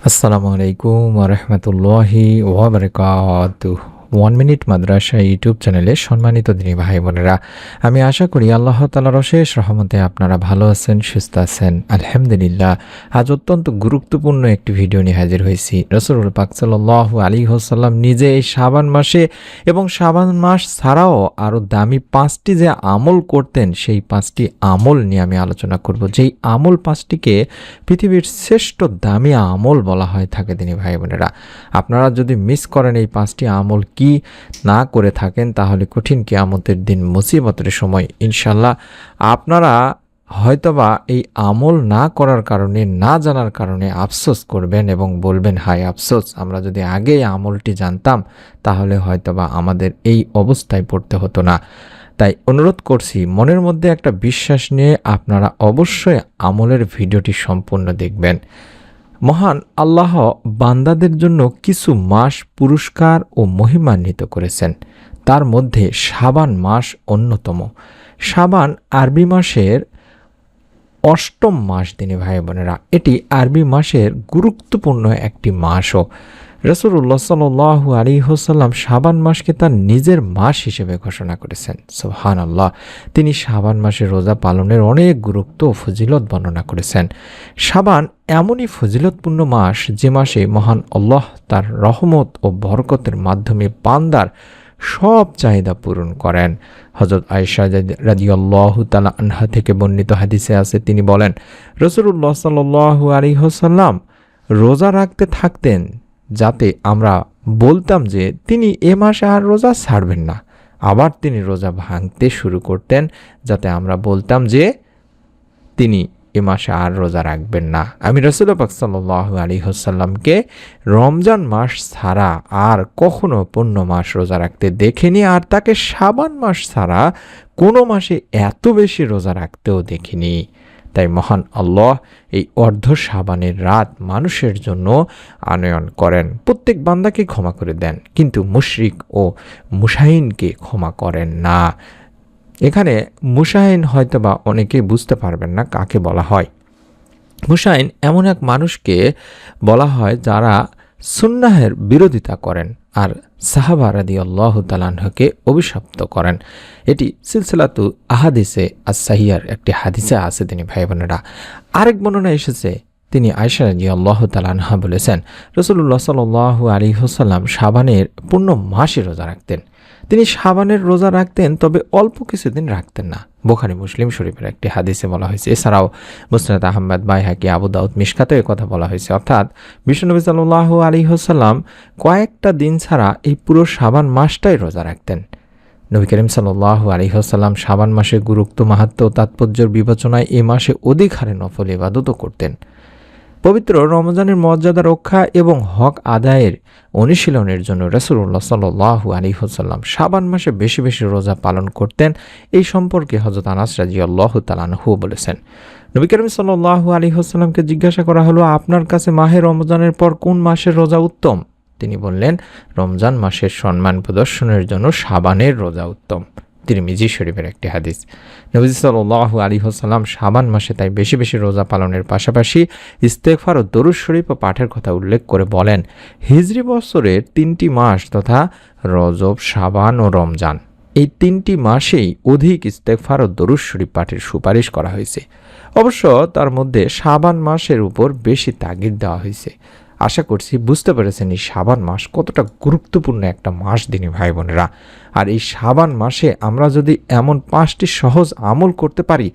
আসসালামু আলাইকুম ওয়া রাহমাতুল্লাহি ওয়া বারাকাতুহু। 1 মিনিট মাদ্রাসা ইউটিউব চ্যানেলে সম্মানিত দিনী ভাই বোনেরা, আমি আশা করি আল্লাহ তাআলার অশেষ রহমতে আপনারা ভালো আছেন, সুস্থ আছেন। আলহামদুলিল্লাহ। আজ অত্যন্ত গুরুত্বপূর্ণ একটি ভিডিও নিয়ে হাজির হয়েছি। রাসূলুল পাক সাল্লাল্লাহু আলাইহি ওয়াসাল্লাম নিজে এই শাবান মাসে এবং শাবান মাস ছাড়াও আরও দামি 5টি যে আমল করতেন, সেই 5টি আমল নিয়ে আমি আলোচনা করব। যেই আমল 5টিকে পৃথিবীর শ্রেষ্ঠ দামি আমল বলা হয়ে থাকে দিনী ভাই বোনেরা। আপনারা যদি মিস করেন এই 5টি আমল কি না করে থাকেন, তাহলে কঠিন কিয়ামতের দিন মুসিবতের সময় ইনশাল্লাহ আপনারা হয়তোবা এই আমল না করার কারণে, না জানার কারণে আফসোস করবেন এবং বলবেন, হায় আফসোস, আমরা যদি আগে এই আমলটি জানতাম তাহলে হয়তোবা আমাদের এই অবস্থায় পড়তে হতো না। তাই অনুরোধ করছি, মনের মধ্যে একটা বিশ্বাস নিয়ে আপনারা অবশ্যই আমলের ভিডিওটি সম্পূর্ণ দেখবেন। মহান আল্লাহ বান্দাদের জন্য কিছু মাস পুরস্কার ও মহিমান্বিত করেছেন, তার মধ্যে শাবান মাস অন্যতম। শাবান আরবি মাসের 8ম মাস দিনী ভাই বোনেরা। এটি আরবি মাসের গুরুত্বপূর্ণ একটি মাসও। রাসূলুল্লাহ সাল্লাল্লাহু আলাইহি ওয়াসাল্লাম শাবান মাসকে তার নিজের মাস হিসেবে ঘোষণা করেছেন। সুবহানাল্লাহ। তিনি শাবান মাসে রোজা পালনের অনেক গুরুত্ব ও ফজিলত বর্ণনা করেছেন। শাবান এমনই ফজিলতপূর্ণ মাস, যে মাসে মহান আল্লাহ তার রহমত ও বরকতের মাধ্যমে বান্দার সব চাহিদা পূরণ করেন। হযরত আয়েশা রাদিয়াল্লাহু তাআলা আনহা থেকে বর্ণিত হাদিসে আছে, তিনি বলেন, রাসূলুল্লাহ সাল্লাল্লাহু আলাইহি ওয়াসাল্লাম রোজা রাখতে থাকতেন যাতে আমরা বলতাম যে তিনি এ মাসে আর রোজা ছাড়বেন না। আবার তিনি রোজা ভাঙতে শুরু করতেন যাতে আমরা বলতাম যে তিনি এ মাসে আর রোজা রাখবেন না। আমি রাসূল পাক সাল্লাল্লাহু আলাইহি ওয়াসাল্লামকে রমজান মাস ছাড়া আর কখনো পূর্ণ মাস রোজা রাখতে দেখিনি, আর তাকে শাবান মাস ছাড়া কোনো মাসে এত বেশি রোজা রাখতেও দেখিনি। তাই মহান আল্লাহ এই অর্ধ শাবানের রাত মানুষের জন্য আনয়ন করেন। প্রত্যেক বান্দাকে ক্ষমা করে দেন, কিন্তু মুশরিক ও মুশাহিনকে ক্ষমা করেন না। এখানে মুশাহিন হয়তোবা অনেকেই বুঝতে পারবেন না কাকে বলা হয়। মুশাহিন এমন এক মানুষকে বলা হয় যারা সুন্নাহের বিরোধিতা করেন আর সাহাবা রাদিয়াল্লাহু তাআলা আনহুকে অভিশপ্ত করেন। এটি সিলসিলাতু আহাদিসে আস-সাহিহার একটি হাদিসে আছে তিনি ভাই বোনেরা। আরেক বর্ণনা এসেছে, তিনি আয়েশা রাদিয়াল্লাহু তাআলা আনহা বলেছেন, রাসূলুল্লাহ সাল্লাল্লাহু আলাইহি ওয়াসাল্লাম শাবানের পূর্ণ মাসে রোজা রাখতেন। তিনি শাবানের রোজা রাখতেন, তবে অল্প কিছুদিন রাখতেন না। বুখারী মুসলিম শরীফের একটি হাদিসে বলা হয়েছে। এছাড়াও মুসনাদ আহমদ, বাইহাকি, আবু দাউদ, মিশকাতেও কথা বলা হয়েছে। অর্থাৎ বিশ্বনবী সাল্লাল্লাহু আলাইহি ওয়াসাল্লাম কয়েকটা দিন ছাড়া এই পুরো শাবান মাসটাই রোজা রাখতেন। নবী করিম সাল্লাল্লাহু আলাইহি ওয়াসাল্লাম শাবান মাসের গুরুত্ব, মাহাত্ম্য ও তাৎপর্যের বিবেচনায় এই মাসে অধিক হারে নফল ইবাদতও করতেন। পবিত্র রমজানের মর্যাদা রক্ষা এবং হক আদায়ের অনুশীলনের জন্য রাসূলুল্লাহ সাল্লাল্লাহু আলাইহি ওয়াসাল্লাম শাবান মাসে বেশি বেশি রোজা পালন করতেন। এই সম্পর্কে হযরত আনাস রাদিয়াল্লাহু তাআলা আনহু বলেছেন, নবী করিম সাল্লাল্লাহু আলাইহি ওয়াসাল্লামকে জিজ্ঞাসা করা হলো, আপনার কাছে মাহে রমজানের পর কোন মাসের রোজা উত্তম? তিনি বললেন, রমজান মাসের সম্মান প্রদর্শনের জন্য শাবানের রোজা উত্তম। তিরমিজি শরীফের একটি হাদিস। নবী সাল্লাল্লাহু আলাইহি ওয়াসাল্লাম শাবান মাসে তাই বেশি বেশি রোজা পালনের পাশাপাশি ইস্তেগফার ও দরুদ শরীফ ও পাঠের কথা উল্লেখ করে বলেন, হিজরি বছরের 3টি মাস তথা রজব, শাবান ও রমজান, এই 3টি মাসেই অধিক ইস্তেগফার ও দরুদ শরীফ পাঠের সুপারিশ করা হয়েছে। অবশ্য তার মধ্যে শাবান মাসের উপর বেশি তাগিদ দেওয়া হয়েছে। আশা করছি বুঝতে পেরেছেন এই শাবান মাস কতটা গুরুত্বপূর্ণ একটা মাস দিনী ভাই বোনেরা। আর এই শাবান মাসে আমরা যদি এমন 5টি সহজ আমল করতে পারি,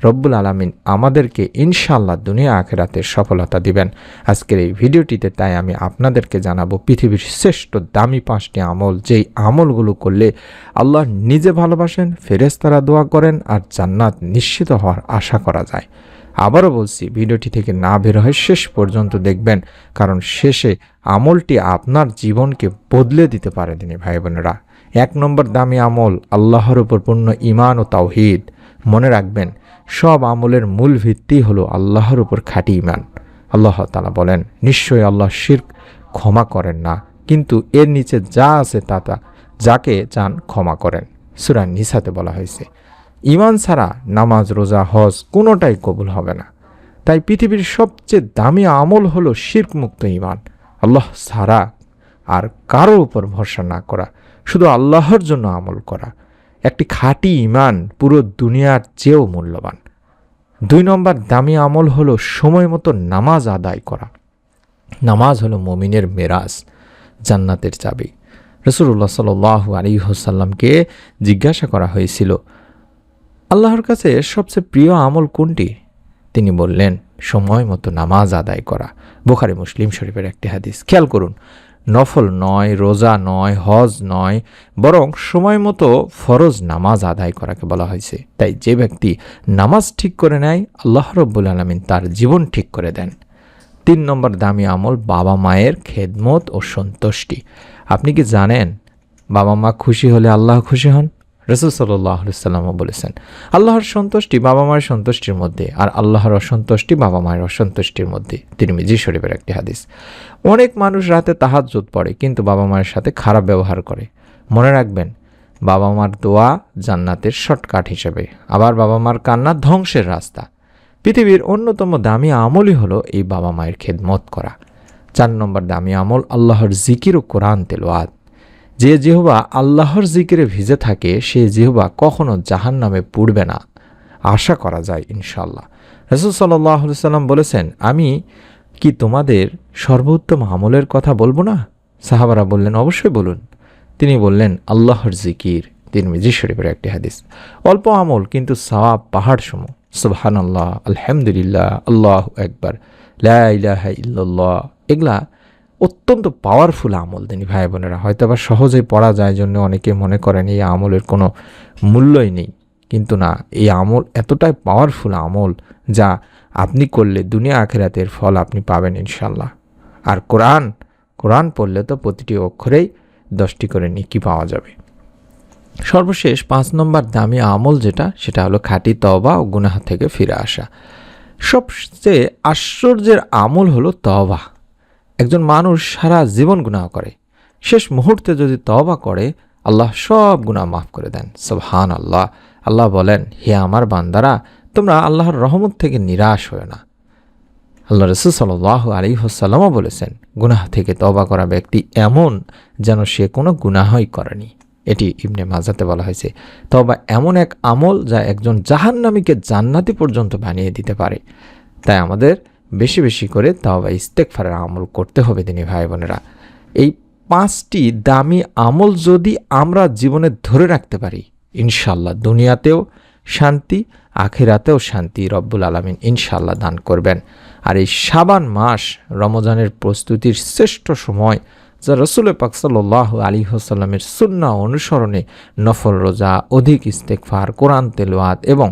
রব্বুল আলামিন আমাদেরকে ইনশাআল্লাহ দুনিয়া আখিরাতের সফলতা দিবেন। আজকের এই ভিডিওটিতে তাই আমি আপনাদেরকে জানাবো পৃথিবীর শ্রেষ্ঠ দামি 5টি আমল, যেই আমলগুলো করলে আল্লাহ নিজে ভালোবাসেন, ফেরেশতারা দোয়া করেন আর জান্নাত নিশ্চিত হওয়ার আশা করা যায়। আবারও বলছি, ভিডিওটি থেকে না বের হয়ে শেষ পর্যন্ত দেখবেন, কারণ শেষে আমলটি আপনার জীবনকে বদলে দিতে পারে দিনী ভাই বোনেরা। 1 নম্বর দামি আমল, আল্লাহর উপর পূর্ণ ঈমান ও তাওহীদ। মনে রাখবেন, সব আমলের মূল ভিত্তি হলো আল্লাহর উপর খাঁটি ঈমান। আল্লাহ তাআলা বলেন, নিশ্চয়ই আল্লাহ শিরক ক্ষমা করেন না, কিন্তু এর নিচে যা আছে তা যাকে চান ক্ষমা করেন। সূরা নিসাতে বলা হয়েছে। ঈমান ছাড়া নামাজ, রোজা, হজ কোনোটাই কবুল হবে না। তাই পৃথিবীর সবচেয়ে দামি আমল হলো শিরকমুক্ত ঈমান, আল্লাহ ছাড়া আর কারো উপর ভরসা না করা, শুধু আল্লাহর জন্য আমল করা। একটি খাঁটি ঈমান পুরো দুনিয়ার চেয়েও মূল্যবান। 2 নম্বর দামি আমল হলো সময় মতো নামাজ আদায় করা। নামাজ হলো মুমিনের মেরাজ, জান্নাতের চাবি। রাসূলুল্লাহ সাল্লাল্লাহু আলাইহি ওয়াসাল্লামকে জিজ্ঞাসা করা হয়েছিল, আল্লাহর কাছে সবচেয়ে প্রিয় আমল কোনটি? তিনি বললেন, সময় মতো নামাজ আদায় করা। বুখারী মুসলিম শরীফের একটি হাদিস। খেয়াল করুন, নফল নয়, রোজা নয়, হজ নয়, বরং সময় মতো ফরজ নামাজ আদায় করাকে বলা হয়েছে। তাই যে ব্যক্তি নামাজ ঠিক করে নেয়, আল্লাহ রাব্বুল আলামিন তার জীবন ঠিক করে দেন। 3 নম্বর দামি আমল বাবা মায়ের খেদমত ও সন্তুষ্টি। আপনি কি জানেন বাবা মা খুশি হলে আল্লাহ খুশি হন? রাসূল সাল্লাল্লাহু আলাইহি ওয়াসাল্লামও বলেছেন, আল্লাহর সন্তুষ্টি বাবা মায়ের সন্তুষ্টির মধ্যে, আর আল্লাহর অসন্তুষ্টি বাবা মায়ের অসন্তুষ্টির মধ্যে। তিরমিজি শরীফের একটি হাদিস। অনেক মানুষ রাতে তাহাজ্জুদ পড়ে কিন্তু বাবা মায়ের সাথে খারাপ ব্যবহার করে। মনে রাখবেন, বাবা মার দোয়া জান্নাতের শর্টকাট হিসেবে, আবার বাবা মার কান্না ধ্বংসের রাস্তা। পৃথিবীর অন্যতম দামি আমলই হলো এই বাবা মায়ের খেদমত করা। 4 নম্বর দামি আমল আল্লাহর জিকির ও কোরআন তেলাওয়াত। যে জিহ্বা আল্লাহর জিকিরে ভিজে থাকে, সে জিহ্বা কখনো জাহান্নামে পুড়বে না, আশা করা যায় ইনশাআল্লাহ। রাসূল সাল্লাল্লাহু আলাইহি ওয়াসাল্লাম বলেছেন, আমি কি তোমাদের সর্বোত্তম আমলের কথা বলবো না? সাহাবারা বললেন, অবশ্যই বলুন। তিনি বললেন, আল্লাহর জিকির। তিরমিজি শরীফের একটি হাদিস। অল্প আমল কিন্তু সওয়াব পাহাড় সম। সুবহানাল্লাহ, আলহামদুলিল্লাহ, আল্লাহু আকবার, লা ইলাহা ইল্লাল্লাহ, এগুলা অত্যন্ত পাওয়ারফুল আমল। তিনি ভাই বোনেরা, হয়তো আবার সহজেই পড়া যায় জন্য অনেকে মনে করেন এই আমলের কোনো মূল্যই নেই, কিন্তু না, এই আমল এতটাই পাওয়ারফুল আমল যা আপনি করলে দুনিয়া আখিরাতের ফল আপনি পাবেন ইনশাল্লাহ। আর কোরআন পড়লে তো প্রতিটি অক্ষরেই 10টি করে নেকি পাওয়া যাবে। সর্বশেষ 5 নম্বর দামি আমল যেটা, সেটা হলো খাঁটি তওবা ও গুনাহ থেকে ফিরে আসা। সবচেয়ে আশ্চর্যের আমল হলো তওবা। একজন মানুষ সারা জীবন গুনাহ করে, শেষ মুহূর্তে যদি তওবা করে, আল্লাহ সব গুনাহ মাফ করে দেন। সুবহানাল্লাহ। আল্লাহ বলেন, হে আমার বান্দারা, তোমরা আল্লাহর রহমত থেকে নিরাশ হয়ো না। আল্লাহ রাসূল সাল্লাল্লাহু আলাইহি ওয়াসাল্লামও বলেছেন, গুনাহ থেকে তওবা করা ব্যক্তি এমন যেন সে কোনো গুনাহই করেনি। এটি ইবনে মাজাতে বলা হয়েছে। তওবা এমন এক আমল যা একজন জাহান্নামীকে জান্নাতি পর্যন্ত বানিয়ে দিতে পারে। তাই আমাদের বেশি বেশি করে তওবা ইস্তেগফারের আমল করতে হবে দিনী ভাই বোনেরা। এই 5টি দামি আমল যদি আমরা জীবনে ধরে রাখতে পারি, ইনশাআল্লাহ দুনিয়াতেও শান্তি, আখিরাতেও শান্তি রব্বুল আলামিন ইনশাআল্লাহ দান করবেন। আর এই শাবান মাস রমজানের প্রস্তুতির শ্রেষ্ঠ সময়, যা রাসূল পাক সাল্লাল্লাহু আলাইহি ওয়াসাল্লামের সুন্নাহ অনুসরণে নফল রোজা, অধিক ইস্তেগফার, কোরআন তেলাওয়াত এবং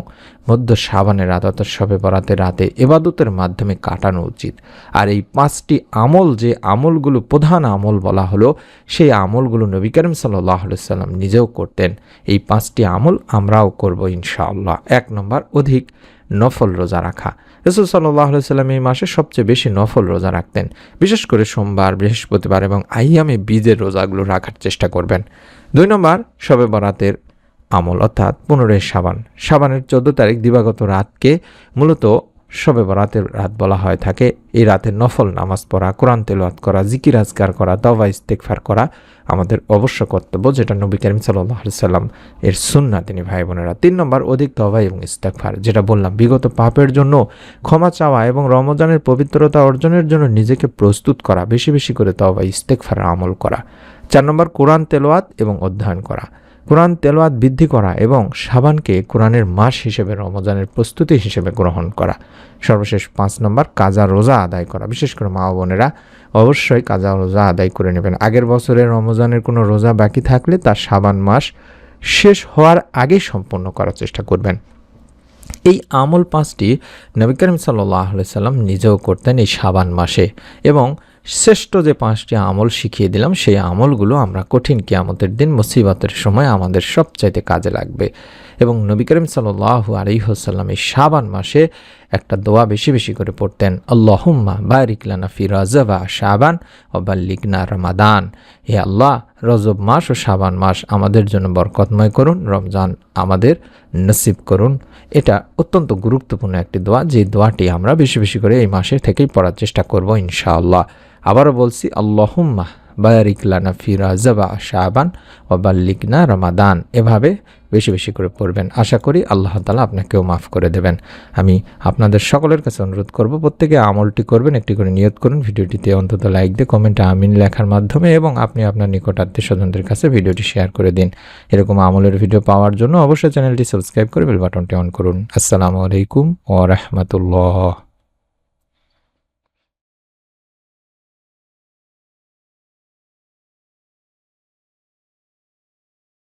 মধ্য শাবানের রাত অর্থাৎ শবে বরাতের রাতে ইবাদতের মাধ্যমে কাটানো উচিত। আর এই 5টি আমল, যে আমলগুলো প্রধান আমল বলা হলো, সেই আমলগুলো নবী করিম সাল্লাল্লাহু আলাইহি ওয়াসাল্লাম নিজেও করতেন। এই 5টি আমল আমরাও করব ইনশাআল্লাহ। 1 নম্বর, অধিক নফল রোজা রাখা। রাসূল সাল্লাল্লাহু আলাইহি ওয়াসাল্লাম এই মাসে সবচেয়ে বেশি নফল রোজা রাখতেন। বিশেষ করে সোমবার, বৃহস্পতিবার এবং আইয়ামে বীজের রোজাগুলো রাখার চেষ্টা করবেন। 2 নম্বর, শবে বরাতের আমল অর্থাৎ 15 শাবান। শাবানের 14 তারিখ দিবাগত রাতকে মূলত শবে বরাতের রাত বলা হয় থাকে। এই রাতে নফল নামাজ পড়া, কোরআন তেলাওয়াত করা, জিকির আজকার করা, তওবা ইস্তেগফার করা আমাদের অবশ্য কর্তব্য, যেটা নবী করিম সাল্লাল্লাহু আলাইহি ওয়াসাল্লাম এর সুন্নাহ তিনি ভাই বোনেরা। 3 নম্বর, অধিক তওবা এবং ইস্তেগফার। যেটা বললাম, বিগত পাপের জন্য ক্ষমা চাওয়া এবং রমজানের পবিত্রতা অর্জনের জন্য নিজেকে প্রস্তুত করা, বেশি বেশি করে তওবা ইস্তেগফারের আমল করা। 4 নম্বর, কোরআন তেলাওয়াত এবং অধ্যয়ন করা। কোরআন তেলাওয়াত বৃদ্ধি করা এবং শাবানকে কোরআনের মাস হিসেবে, রমজানের প্রস্তুতি হিসেবে গ্রহণ করা। সর্বশেষ 5 নম্বর, কাজা রোজা আদায় করা। বিশেষ করে মা বোনেরা অবশ্যই কাজা রোজা আদায় করে নেবেন। আগের বছরের রমজানের কোনো রোজা বাকি থাকলে তা শাবান মাস শেষ হওয়ার আগে সম্পন্ন করার চেষ্টা করবেন। এই আমল 5টি নবী করিম সাল্লাল্লাহু আলাইহি ওয়াসাল্লাম নিজেও করতেন এই শাবান মাসে, এবং শ্রেষ্ঠ যে 5টি আমল শিখিয়ে দিলাম, সেই আমলগুলো আমরা কঠিন কিয়ামতের দিন মুসিবতের সময় আমাদের সবচাইতে কাজে লাগবে। এবং নবী করিম সাল্লাল্লাহু আলাইহি ওয়াসাল্লাম এই শাবান মাসে একটা দোয়া বেশি বেশি করে পড়তেন, আল্লাহুম্মা বারিক লানা ফি রজব ওয়া শাবান ওয়া বাল্লিগনা রমাদান। হে আল্লাহ, রজব মাস ও শাবান মাস আমাদের জন্য বরকতময় করুন, রমজান আমাদের নসিব করুন। এটা অত্যন্ত গুরুত্বপূর্ণ একটি দোয়া, যে দোয়াটি আমরা বেশি বেশি করে এই মাসে থেকেই পড়ার চেষ্টা করব ইনশাআল্লাহ। আবারও বলছি, আল্লাহুম্মা বারিক লানা ফি রজব ওয়া শাবান ওয়া বাল্লিগনা রমাদান। এভাবে বেশি বেশি করে পড়বেন। আশা করি আল্লাহ তাআলা আপনাকেও মাফ করে দেবেন। আমি আপনাদের সকলের কাছে অনুরোধ করব, প্রত্যেকে আমলটি করবেন, একটি করে নিয়ত করুন, ভিডিওটিতে অন্তত লাইক দিয়ে কমেন্টে আমিন লেখার মাধ্যমে, এবং আপনি আপনার নিকট আত্মীয় স্বজনদের কাছে ভিডিওটি শেয়ার করে দিন। এরকম আমলের ভিডিও পাওয়ার জন্য অবশ্যই চ্যানেলটি সাবস্ক্রাইব করে বেল বাটনটি অন করুন। আসসালামু আলাইকুম ওয়া রাহমাতুল্লাহ।